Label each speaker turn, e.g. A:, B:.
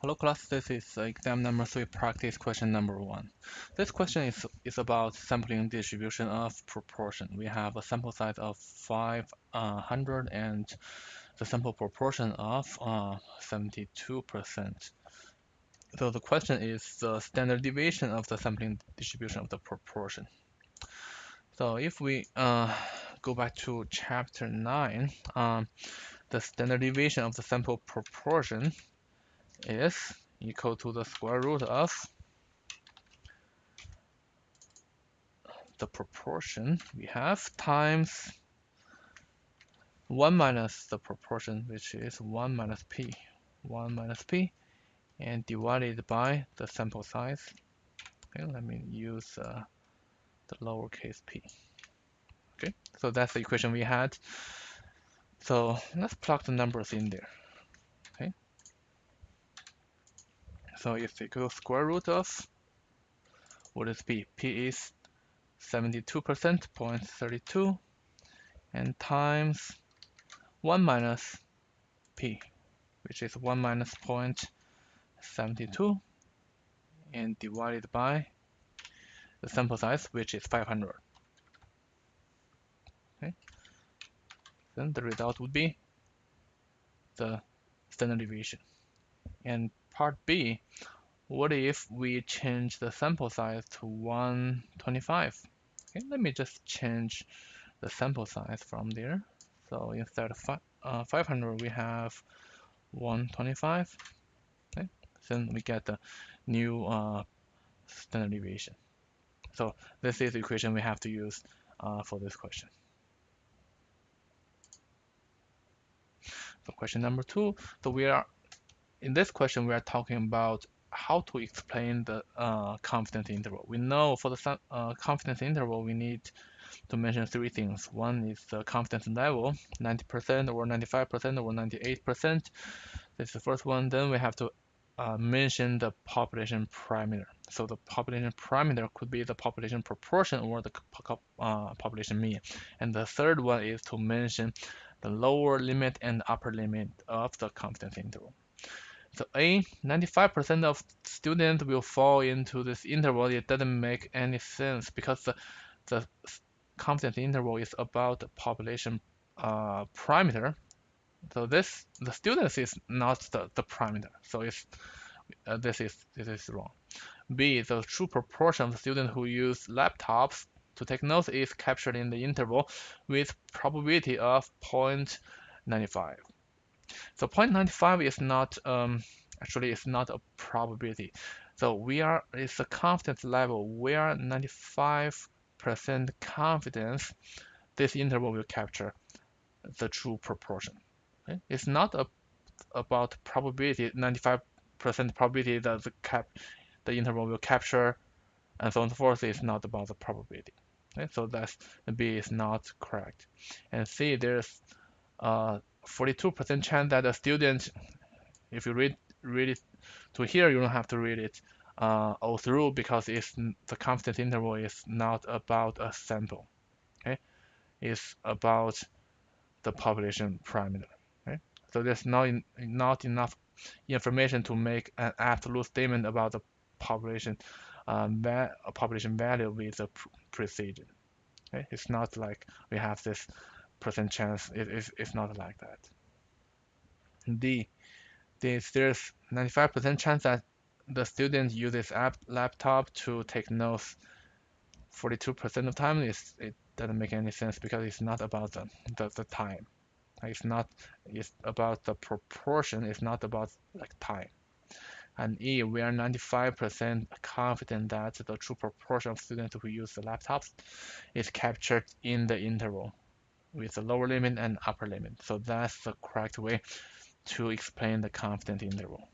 A: Hello class, this is exam number 3, practice question number 1. This question is about sampling distribution of proportion. We have a sample size of 500 and the sample proportion of 72%. So the question is the standard deviation of the sampling distribution of the proportion. So if we go back to chapter 9, the standard deviation of the sample proportion is equal to the square root of the proportion we have times 1 minus the proportion, which is 1 minus p, and divided by the sample size. Okay, let me use the lowercase p. Okay, so that's the equation we had. So let's plug the numbers in there. Okay, so it's equal to square root of, what is p? P is 72%, 0.32, and times 1 minus p, which is 1 minus 0.72, and divided by the sample size, which is 500. Okay, then the result would be the standard deviation. And part B, what if we change the sample size to 125? Okay, let me just change the sample size from there. So instead of 500, we have 125. Okay, then we get the new standard deviation. So this is the equation we have to use for this question. So question number 2. So in this question we are talking about how to explain the confidence interval. We know for the confidence interval we need to mention 3 things. One is the confidence level, 90% or 95% or 98%. This is the first one. Then we have to mention the population parameter. So the population parameter could be the population proportion or the population mean. And the third one is to mention the lower limit and upper limit of the confidence interval. So 95% of students will fall into this interval. It doesn't make any sense because the confidence interval is about the population parameter. So the students is not the parameter. So this is wrong. B, the true proportion of the students who use laptops to take notes is captured in the interval with probability of 0.95. So 0.95 is not actually it's not a probability. So it's a confidence level. We are 95% confidence this interval will capture the true proportion. Okay? It's not about probability, 95% probability that the interval will capture, and so on and so forth. Is not about the probability. Okay? So that's B is not correct. And C, there's 42% chance that a student, if you read it to here, you don't have to read it all through because the confidence interval is not about a sample. Okay, it's about the population parameter. Okay, so there's not enough information to make an absolute statement about the population population value with the precision. Okay, it's not like we have this percent chance. It's not like that. D, there's 95% chance that the student uses laptop to take notes. 42% of time it doesn't make any sense because it's not about the time. It's about the proportion. It's not about like time. And E, we are 95% confident that the true proportion of students who use the laptops is captured in the interval with the lower limit and upper limit. So that's the correct way to explain the confidence interval.